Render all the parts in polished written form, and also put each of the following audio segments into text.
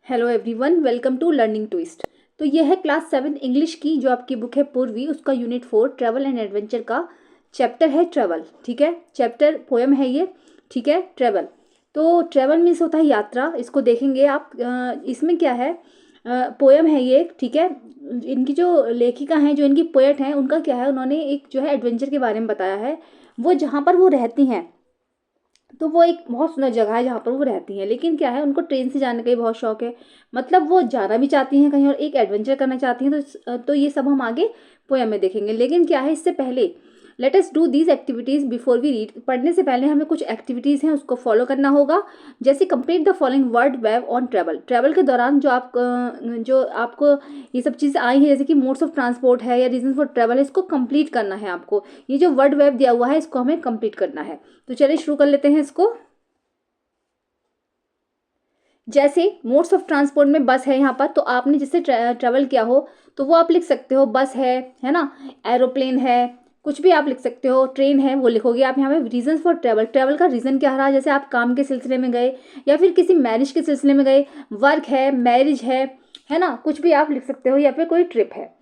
Hello everyone, welcome to Learning Twist. तो यह है क्लास 7 इंग्लिश की जो आपकी बुक है पूर्वी, उसका यूनिट 4 ट्रैवल एंड एडवेंचर का चैप्टर है ट्रैवल। ठीक है, चैप्टर पोएम है ये। ठीक है, ट्रैवल। तो ट्रैवल मीन्स होता है यात्रा। इसको देखेंगे आप। इसमें क्या है, पोएम है ये। ठीक है, इनकी जो लेखिका हैं, जो इनकी पोएट हैं, उनका क्या है, उन्होंने एक जो है एडवेंचर के बारे में बताया है। वो जहाँ पर वो रहती हैं, तो वो एक बहुत सुंदर जगह है जहाँ पर वो रहती हैं। लेकिन क्या है, उनको ट्रेन से जाने का ही बहुत शौक है। मतलब वो जाना भी चाहती हैं कहीं और एक एडवेंचर करना चाहती हैं। तो ये सब हम आगे पोएम में देखेंगे। लेकिन क्या है, इससे पहले let us do these activities before we read. पढ़ने से पहले हमें कुछ एक्टिविटीज़ हैं, उसको फॉलो करना होगा। जैसे complete the following word web on travel. Travel के दौरान जो आपको ये सब चीज़ आई है, जैसे कि मोड्स ऑफ ट्रांसपोर्ट है या रीजन फॉर ट्रैवल है, इसको कंप्लीट करना है आपको। ये जो वर्ड वेब दिया हुआ है, इसको हमें कंप्लीट करना है। तो चलिए शुरू कर लेते हैं इसको। जैसे मोड्स ऑफ ट्रांसपोर्ट में बस है यहाँ पर, तो आपने जिससे ट्रैवल किया हो तो वो आप लिख सकते हो। बस है ना, एरोप्लेन है, कुछ भी आप लिख सकते हो। ट्रेन है, वो लिखोगे आप यहाँ पे। रीजन फॉर ट्रैवल, ट्रैवल का रीज़न क्या रहा, जैसे आप काम के सिलसिले में गए या फिर किसी मैरिज के सिलसिले में गए। वर्क है, मैरिज है ना, कुछ भी आप लिख सकते हो, या फिर कोई ट्रिप है।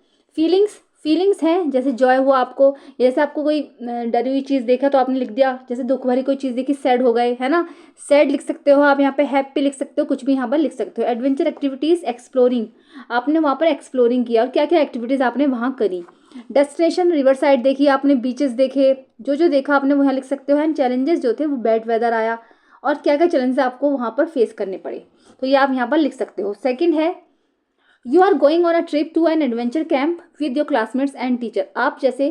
फीलिंग्स हैं, जैसे जॉय हुआ आपको, जैसे आपको कोई डरी हुई चीज़ देखा तो आपने लिख दिया। जैसे दुख भरी कोई चीज़ देखी, सैड हो गए, है ना, सैड लिख सकते हो आप यहाँ पे। हैप्पी लिख सकते हो, कुछ भी यहाँ पर लिख सकते हो। एडवेंचर एक्टिविटीज़, एक्सप्लोरिंग, आपने वहाँ पर एक्सप्लोरिंग किया और क्या क्या एक्टिविटीज़ आपने वहाँ करी। डेस्टिनेशन, रिवर साइड देखी आपने, बीचेस देखे, जो जो देखा आपने वो यहाँ लिख सकते हो। एंड चैलेंजेस जो थे, वो बैड वेदर आया और क्या क्या चैलेंजेस आपको वहाँ पर फेस करने पड़े, तो ये आप यहाँ पर लिख सकते हो। सेकेंड है, you are going on a trip to an adventure camp with your classmates and teacher. आप जैसे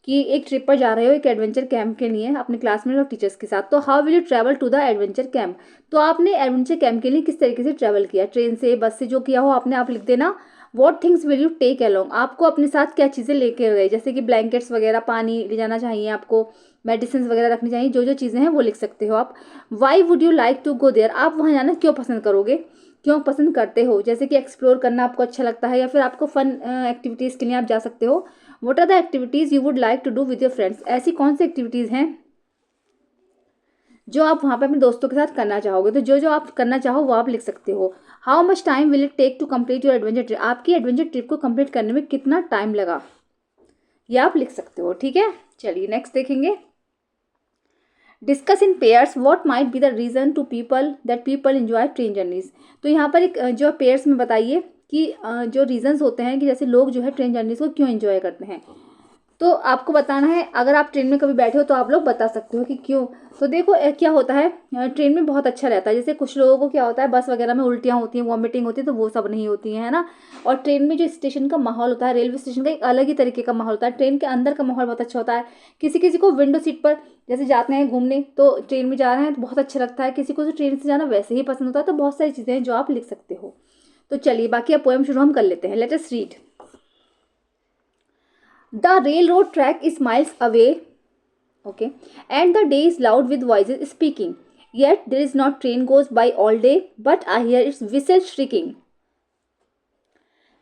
कि एक ट्रिप पर जा रहे हो, एक एडवेंचर कैंप के लिए अपने क्लासमेट और टीचर्स के साथ। तो how will you travel to the adventure camp. तो आपने एडवेंचर कैंप के लिए किस तरीके से ट्रैवल किया, ट्रेन से, बस से, जो किया हो आपने, आप लिख देना। What things will you take along, आपको अपने साथ क्या चीज़ें लेके गए, जैसे कि ब्लैंकेट्स वगैरह, पानी ले जाना चाहिए आपको, मेडिसिन वगैरह रखनी चाहिए, जो जो चीज़ें हैं वो लिख सकते हो आप। Why would you like to go there, आप वहाँ जाना क्यों पसंद करोगे, क्यों पसंद करते हो, जैसे कि एक्सप्लोर करना आपको अच्छा लगता है या फिर आपको फन एक्टिविटीज़ के लिए आप जा सकते हो। What are the activities you would like to do with your friends, ऐसी कौन सी एक्टिविटीज़ हैं जो आप वहाँ पे अपने दोस्तों के साथ करना चाहोगे। तो जो जो आप करना चाहो वो आप लिख सकते हो। How much time will it take to complete your adventure trip, आपकी एडवेंचर ट्रिप को कंप्लीट करने में कितना टाइम लगा, ये आप लिख सकते हो। ठीक है, चलिए नेक्स्ट देखेंगे। Discuss in pairs what might be the reason to people that people enjoy train journeys. तो यहाँ पर एक जो पेयर्स में बताइए कि जो रीजंस होते हैं कि जैसे लोग जो है ट्रेन जर्नीज को क्यों एंजॉय करते हैं। तो आपको बताना है, अगर आप ट्रेन में कभी बैठे हो तो आप लोग बता सकते हो कि क्यों। तो देखो क्या होता है, ट्रेन में बहुत अच्छा रहता है। जैसे कुछ लोगों को क्या होता है, बस वगैरह में उल्टियाँ होती हैं, वॉमिटिंग होती है, तो वो सब नहीं होती है ना। और ट्रेन में जो स्टेशन का माहौल होता है, रेलवे स्टेशन का एक अलग ही तरीके का माहौल होता है। ट्रेन के अंदर का माहौल बहुत अच्छा होता है। किसी किसी को विंडो सीट पर जैसे जाते हैं घूमने, तो ट्रेन में जा रहे हैं तो बहुत अच्छा लगता है। किसी को तो ट्रेन से जाना वैसे ही पसंद होता है। तो बहुत सारी चीज़ें हैं जो आप लिख सकते हो। तो चलिए बाकी अब पोएम शुरू हम कर लेते हैं। Let us read. The railroad track is miles away, okay, and the day is loud with voices speaking. Yet there is not train goes by all day, but I hear its whistle shrieking.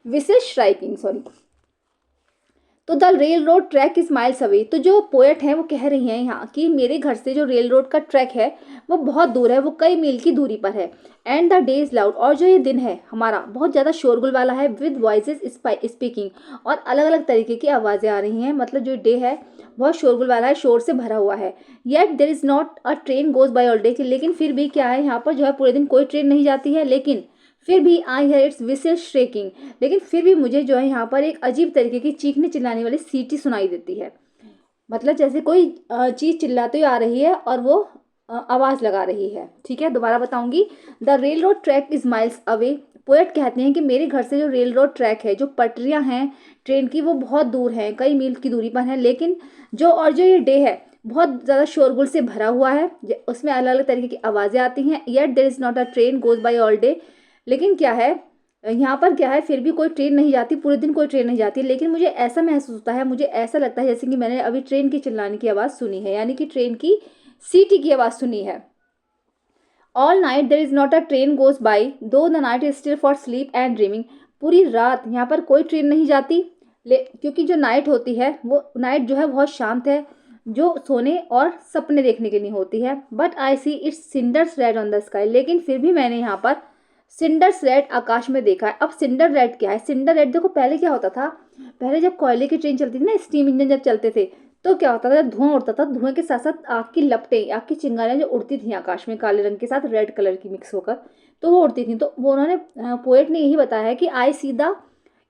Whistle shrieking, sorry. तो the railroad track is miles away. तो जो poet हैं वो कह रही हैं यहाँ कि मेरे घर से जो रेल रोड का ट्रैक है वो बहुत दूर है, वो कई मील की दूरी पर है। And the day is loud, और जो ये दिन है हमारा बहुत ज़्यादा शोरगुल वाला है। विद वॉइसेस स्पीकिंग, और अलग अलग तरीके की आवाज़ें आ रही हैं। मतलब जो डे है बहुत शोरगुल वाला है, शोर से भरा हुआ है। Yet there is not a train goes by all day, लेकिन फिर भी क्या है, यहाँ पर जो है पूरे दिन कोई ट्रेन नहीं जाती है। लेकिन फिर भी आई हेयर इट्स विसल श्रेकिंग, लेकिन फिर भी मुझे जो है यहाँ पर एक अजीब तरीके की चीखने चिल्लाने वाली सीटी सुनाई देती है। मतलब जैसे कोई चीज़ चिल्लाती आ रही है और वो आवाज़ लगा रही है। ठीक है, दोबारा बताऊंगी। The railroad track is miles away. Poet कहते हैं कि मेरे घर से जो रेल रोड ट्रैक है, जो पटरियाँ हैं ट्रेन की, वो बहुत दूर हैं, कई मील की दूरी पर है। लेकिन जो ये डे है बहुत ज़्यादा शोरगुल से भरा हुआ है, उसमें अलग अलग तरीके की आवाज़ें आती हैं। Yet there is not a train goes by all day, लेकिन क्या है, यहाँ पर क्या है, फिर भी कोई ट्रेन नहीं जाती, पूरे दिन कोई ट्रेन नहीं जाती। लेकिन मुझे ऐसा महसूस होता है, मुझे ऐसा लगता है जैसे कि मैंने अभी ट्रेन की चिल्लाने की आवाज़ सुनी है, यानी कि ट्रेन की सीटी की आवाज़ सुनी है। All night there is not a train goes by though the night is still for sleep and dreaming. पूरी रात यहाँ पर कोई ट्रेन नहीं जाती, क्योंकि जो नाइट होती है वो नाइट जो है बहुत शांत है, जो सोने और सपने देखने के लिए होती है। But I see it's cinders red on the sky, लेकिन फिर भी मैंने यहाँ पर सिंडर्स रेड आकाश में देखा है। अब सिंडर रेड क्या है? सिंडर रेड देखो पहले क्या होता था, पहले जब कोयले की ट्रेन चलती थी ना, स्टीम इंजन जब चलते थे, तो क्या होता था, धुआं उड़ता था, धुएं के साथ साथ आग की लपटें, आग की चिंगारियां जो उड़ती थी आकाश में काले रंग के साथ रेड कलर की मिक्स होकर, तो वो उड़ती थी। तो वो उन्होंने पोएट ने यही बताया है कि I see the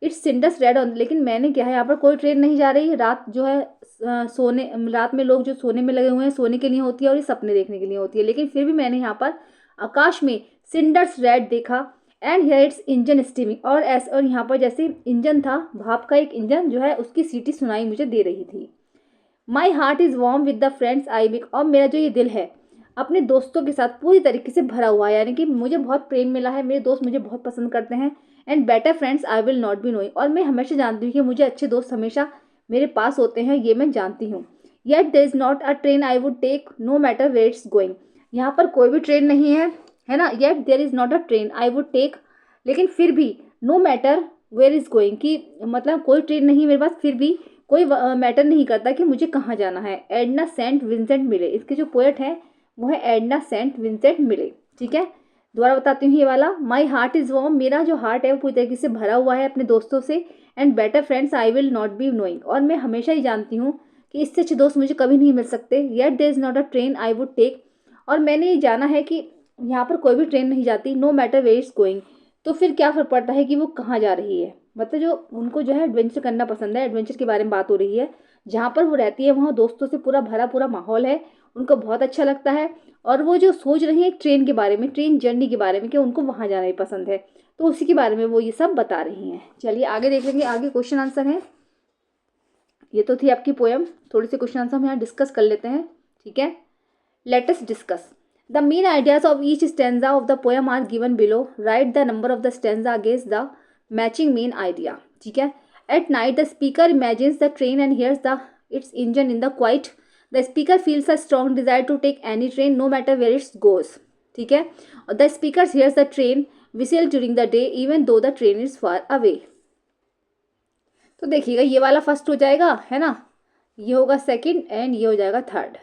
its cinders red on. लेकिन मैंने क्या है, यहाँ पर कोई ट्रेन नहीं जा रही, रात जो है सोने, रात में लोग जो सोने में लगे हुए हैं, सोने के लिए होती है और ये सपने देखने के लिए होती है, लेकिन फिर भी मैंने यहाँ पर आकाश में सिंडर्स रेड देखा and here it's engine steaming. और यहाँ पर जैसे इंजन था, भाप का एक इंजन जो है, उसकी सीटी सुनाई मुझे दे रही थी। My heart is warm with the friends I make. और मेरा जो ये दिल है अपने दोस्तों के साथ पूरी तरीके से भरा हुआ है, यानी कि मुझे बहुत प्रेम मिला है, मेरे दोस्त मुझे बहुत पसंद करते हैं। And better friends I will not be knowing. और मैं हमेशा जानती हूँ कि मुझे अच्छे दोस्त हमेशा मेरे पास होते हैं, ये मैं जानती हूँ। Yet there is not a train I would take no matter where it's going. यहाँ पर कोई भी ट्रेन नहीं है ना। Yet there is not a train I would take, लेकिन फिर भी no matter where is going, कि मतलब कोई ट्रेन नहीं मेरे पास, फिर भी कोई मैटर नहीं करता कि मुझे कहाँ जाना है। एडना सेंट विंसेंट मिले, इसके जो पोएट हैं वो है एडना सेंट विंसेंट मिले। ठीक है, दोबारा बताती हूँ ये वाला। माई हार्ट इज़ वार्म, मेरा जो हार्ट है वो पूरी तरीके से भरा हुआ है अपने दोस्तों से। And better friends I will not be knowing, और मैं हमेशा ही जानती हूँ कि इससे अच्छे दोस्त मुझे कभी नहीं मिल सकते। Yet there is not a train I would take, और मैंने ये जाना है कि यहाँ पर कोई भी ट्रेन नहीं जाती, no matter where is going. तो फिर क्या फ़र्क पड़ता है कि वो कहाँ जा रही है, मतलब जो उनको जो है एडवेंचर करना पसंद है, एडवेंचर के बारे में बात हो रही है, जहाँ पर वो रहती है वहाँ दोस्तों से पूरा माहौल है, उनको बहुत अच्छा लगता है। और वो जो सोच रही है एक ट्रेन के बारे में, ट्रेन जर्नी के बारे में, कि उनको वहाँ जाना ही पसंद है, तो उसी के बारे में वो ये सब बता रही हैं। चलिए आगे देख लेंगे, आगे क्वेश्चन आंसर है। ये तो थी आपकी पोएम, थोड़ी सी क्वेश्चन आंसर हम यहाँ डिस्कस कर लेते हैं। ठीक है, let us discuss. The main ideas of each stanza of the poem are given below. Write the number of the stanza against the matching main idea. ठीक है, at night the speaker imagines the train and hears its engine in the quiet. The speaker feels a strong desire to take any train no matter where it goes. ठीक है, और the speaker hears the train whistle during the day even though the train is far away. तो देखिएगा ये वाला first हो जाएगा, है ना, ये होगा सेकंड एंड ये हो जाएगा थर्ड।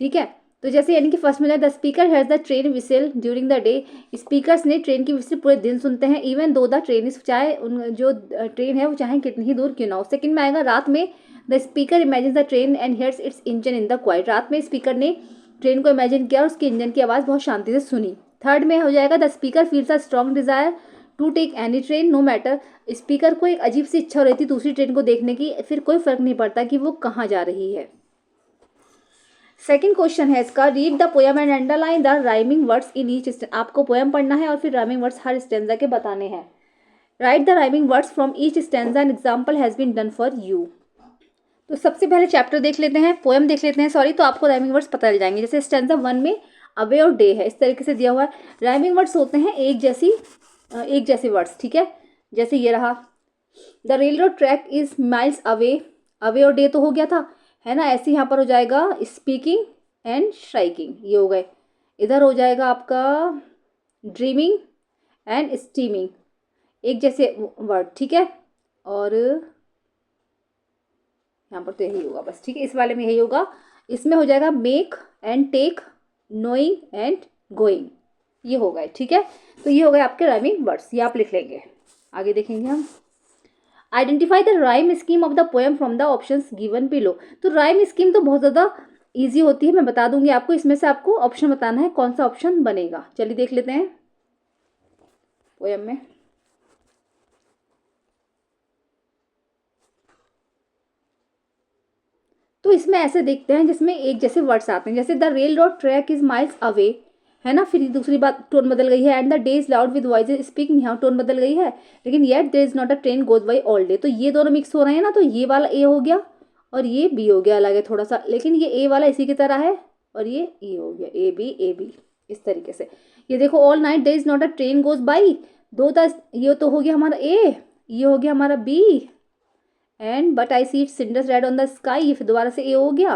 ठीक है, तो जैसे यानी कि फर्स्ट में the speaker has the train whistle during the day, speakers ने ट्रेन की विसल पूरे दिन सुनते हैं, even though the train is, चाहे उन जो ट्रेन है वो चाहे कितनी ही दूर क्यों ना हो। सेकंड में आएगा रात में, the speaker imagine the train and hears its engine in the quiet. रात में स्पीकर ने ट्रेन को इमेजिन किया और उसके इंजन की आवाज़ बहुत शांति से सुनी। थर्ड में हो जाएगा the speaker feels a strong desire to take any train no matter. Speaker को एक अजीब सी इच्छा हो रही थी दूसरी ट्रेन को देखने की, फिर कोई फर्क नहीं पड़ता कि वो कहाँ जा रही है। सेकेंड क्वेश्चन है इसका, read the poem and underline the rhyming words in each. आपको पोएम पढ़ना है और फिर राइमिंग वर्ड्स हर स्टेंजा के बताने हैं। Write the rhyming words from each stanza and example has been done for you. तो सबसे पहले चैप्टर देख लेते हैं, पोएम देख लेते हैं सॉरी, तो आपको राइमिंग वर्ड्स पता चल जाएंगे। जैसे स्टेंजा 1 में अवे और डे है, इस तरीके से दिया हुआ है। राइमिंग वर्ड्स होते हैं एक जैसे वर्ड्स। ठीक है, जैसे ये रहा, the railroad track is miles away, away और डे तो हो गया था, है ना। ऐसे यहाँ पर हो जाएगा स्पीकिंग एंड स्ट्राइकिंग, ये हो गए। इधर हो जाएगा आपका ड्रीमिंग एंड स्टीमिंग, एक जैसे वर्ड। ठीक है, और यहाँ पर तो यही होगा बस। ठीक है, इस वाले में यही होगा। इसमें हो जाएगा make and take, knowing and going, ये हो गए। ठीक है, तो ये हो गए आपके राइमिंग वर्ड्स, ये आप लिख लेंगे। आगे देखेंगे हम, identify the rhyme scheme of the poem from the options given below. तो राइम स्कीम तो बहुत ज़्यादा इजी होती है, मैं बता दूंगी आपको। इसमें से आपको ऑप्शन बताना है कौन सा ऑप्शन बनेगा। चलिए देख लेते हैं पोएम में। तो इसमें ऐसे देखते हैं जिसमें एक जैसे वर्ड्स आते हैं, जैसे the railroad track is miles away, है ना। फिर दूसरी बात टोन बदल गई है, and the day is loud with voice speaking, यहाँ टोन बदल गई है। लेकिन yet there is not a train goes by all day, तो ये दोनों मिक्स हो रहे हैं ना, तो ये वाला ए हो गया और ये बी हो गया अलग है थोड़ा सा, लेकिन ये ए वाला इसी की तरह है और ये ई हो गया, ए बी इस तरीके से। ये देखो, all night there is not a train goes by, दो ये तो हो गया हमारा ए, ये हो गया हमारा B, and but I see it cinders red on the sky, ये फिर दोबारा से ए हो गया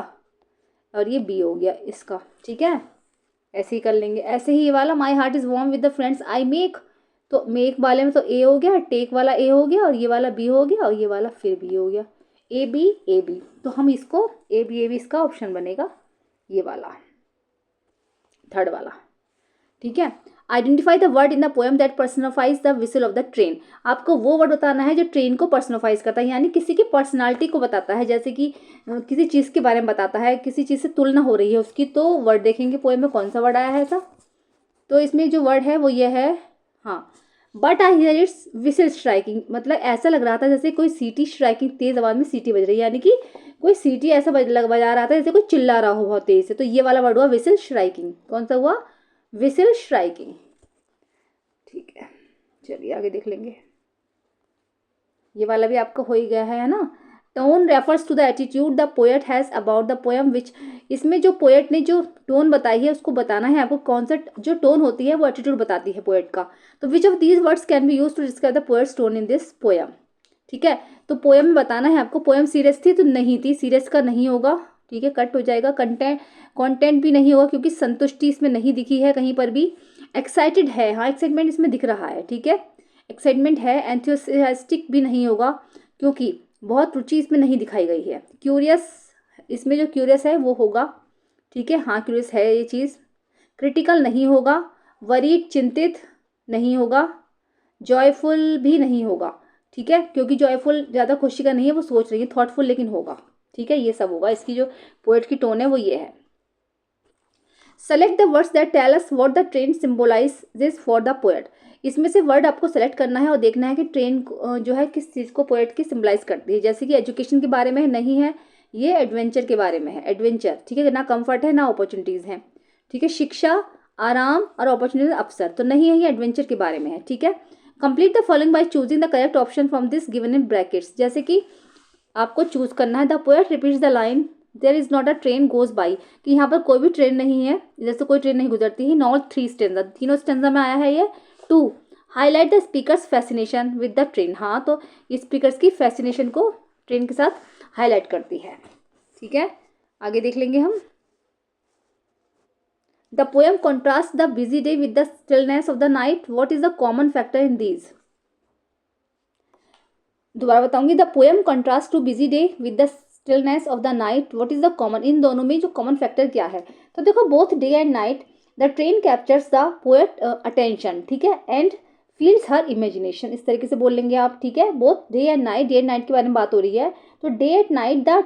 और ये बी हो गया इसका। ठीक है, ऐसे ही कर लेंगे। ऐसे ही ये वाला my heart is warm with the friends I make, तो मेक वाले में तो ए हो गया, टेक वाला ए हो गया और ये वाला बी हो गया और ये वाला फिर बी हो गया, ए बी। तो हम इसको ए बी इसका ऑप्शन बनेगा ये वाला, थर्ड वाला। ठीक है, identify the word in the poem that personifies the whistle of the train. आपको वो वर्ड बताना है जो ट्रेन को पर्सनिफाइज करता है, यानी किसी की पर्सनालिटी को बताता है, जैसे कि किसी चीज़ के बारे में बताता है, किसी चीज़ से तुलना हो रही है उसकी, तो वर्ड देखेंगे पोएम में कौन सा वर्ड आया है ऐसा। तो इसमें जो वर्ड है वो ये है, हाँ, but I hear it's whistle striking, मतलब ऐसा लग रहा था जैसे कोई सीटी स्ट्राइकिंग, तेज आवाज में सीटी बज रही है, यानी कि कोई सीटी ऐसा बजा रहा था जैसे कोई चिल्ला रहा हो बहुत तेज से। तो ये वाला वर्ड हुआ विसल स्ट्राइकिंग। कौन सा हुआ? Whistle striking. ठीक है, चलिए आगे देख लेंगे। ये वाला भी आपका हो ही गया है ना। Tone refers to the attitude the poet has about the poem which, इसमें जो पोएट ने जो टोन बताई है उसको बताना है आपको, कौन सा जो टोन होती है वो एटीट्यूड बताती है पोएट का। तो which of these words can be use to describe the poet's tone in this poem. ठीक है, तो पोएम में बताना है आपको। पोएम सीरियस थी तो नहीं थी, सीरियस का नहीं होगा, ठीक है, कट हो जाएगा। कंटेंट भी नहीं होगा क्योंकि संतुष्टि इसमें नहीं दिखी है कहीं पर भी। एक्साइटेड है, हाँ एक्साइटमेंट इसमें दिख रहा है, ठीक है, एक्साइटमेंट है। एंथुसियास्टिक भी नहीं होगा क्योंकि बहुत रुचि इसमें नहीं दिखाई गई है। क्यूरियस, इसमें जो क्यूरियस है वो होगा, ठीक है, हाँ क्यूरियस है ये चीज़। क्रिटिकल नहीं होगा। वरीड, चिंतित नहीं होगा। जॉयफुल भी नहीं होगा, ठीक है, क्योंकि जॉयफुल ज़्यादा खुशी का नहीं है, वो सोच रही है। थॉटफुल लेकिन होगा, ठीक है, ये सब होगा। इसकी जो पोएट की टोन है वो ये है। Select the words that tell us what the train symbolize this for the poet. इसमें से वर्ड आपको सेलेक्ट करना है और देखना है कि ट्रेन जो है किस चीज़ को पोएट की सिंबलाइज करती है। जैसे कि एजुकेशन के बारे में नहीं है, ये एडवेंचर के बारे में है, एडवेंचर, ठीक है, ना कंफर्ट है ना अपॉर्चुनिटीज़ हैं, ठीक है। शिक्षा, आराम और अपॉर्चुनिटीज, अवसर, तो नहीं है, ये एडवेंचर के बारे में है, ठीक है। Complete the following by choosing the correct option from this given in brackets. जैसे कि आपको चूज करना है, the poet repeats the line there is not a train goes by, कि यहाँ पर कोई भी ट्रेन नहीं है, जैसे कोई ट्रेन नहीं गुजरती है। नॉट 3 स्टेंजा, तीनों स्टेंजा में आया है ये। 2, highlight the speakers fascination with the train, हाँ तो स्पीकर्स की फैसिनेशन को ट्रेन के साथ हाईलाइट करती है, ठीक है। आगे देख लेंगे हम। The poem contrast the busy day with the stillness of the night, what is the common factor in these. दोबारा बताऊंगी, the poem contrast to busy day with the stillness of the night, what is the common, इन दोनों में जो common factor क्या है। तो देखो, both day and night the train captures the poet attention, ठीक है, एंड फील्स हर इमेजिनेशन, इस तरीके से बोल लेंगे आप, ठीक है। Both day and night, day and night के बारे में बात हो रही है, तो day and night the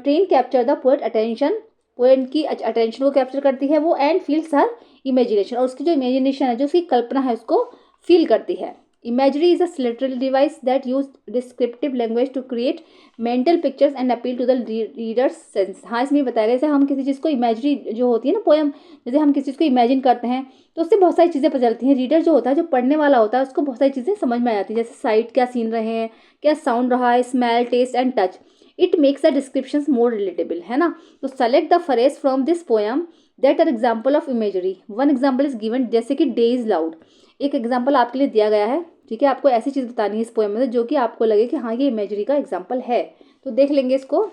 train capture the poet attention, poet की अटेंशन को कैप्चर करती है वो, एंड फील्स हर इमेजिनेशन, और उसकी जो इमेजिनेशन है, जो उसकी कल्पना है, उसको फील करती है। Imagery is a literary device that use descriptive language to create mental pictures and appeal to the reader's sense। हाँ, इसमें बताया गया, जैसे हम किसी चीज़ को इमेजरी जो होती है ना पोएम, जैसे हम किसी चीज़ को इमेजिन करते हैं तो उससे बहुत सारी चीज़ें पता चलती हैं। रीडर जो होता है, जो पढ़ने वाला होता है, उसको बहुत सारी चीज़ें समझ में आ जाती है, जैसे साइट क्या सीन रहे हैं, क्या साउंड रहा है, smell, taste and touch. It makes the description more relatable, है ना। तो select the phrase from this poem that are example of imagery. One example is given, जैसे कि डे इज लाउड, एक एग्जाम्पल आपके लिए दिया गया है, ठीक है। आपको ऐसी चीज़ बतानी है इस पोएम में जो कि आपको लगे कि हाँ ये इमेजरी का एग्जाम्पल है। तो देख लेंगे इसको।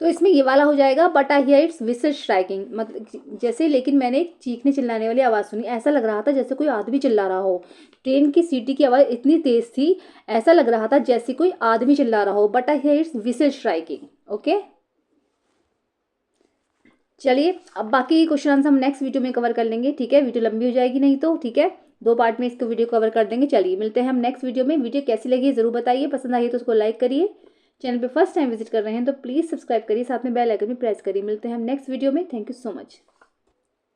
तो इसमें ये वाला हो जाएगा, but I hear it's whistle striking, मतलब जैसे, लेकिन मैंने एक चीखने चिल्लाने वाली आवाज़ सुनी, ऐसा लग रहा था जैसे कोई आदमी चिल्ला रहा हो। ट्रेन की सीटी की आवाज़ इतनी तेज़ थी, ऐसा लग रहा था जैसे कोई आदमी चिल्ला रहा हो। But I hear it's whistle striking, okay. चलिए, अब बाकी क्वेश्चन आंसर हम नेक्स्ट वीडियो में कवर कर लेंगे, ठीक है। वीडियो लंबी हो जाएगी नहीं तो, ठीक है, 2 पार्ट में इसको वीडियो कवर कर देंगे। चलिए, मिलते हैं हम नेक्स्ट वीडियो में। वीडियो कैसी लगी ज़रूर बताइए, पसंद आई तो उसको लाइक करिए। चैनल पे फर्स्ट टाइम विजिट कर रहे हैं तो प्लीज़ सब्सक्राइब करिए, साथ में बेल आइकन भी प्रेस करिए। मिलते हैं हम नेक्स्ट वीडियो में। Thank you so much.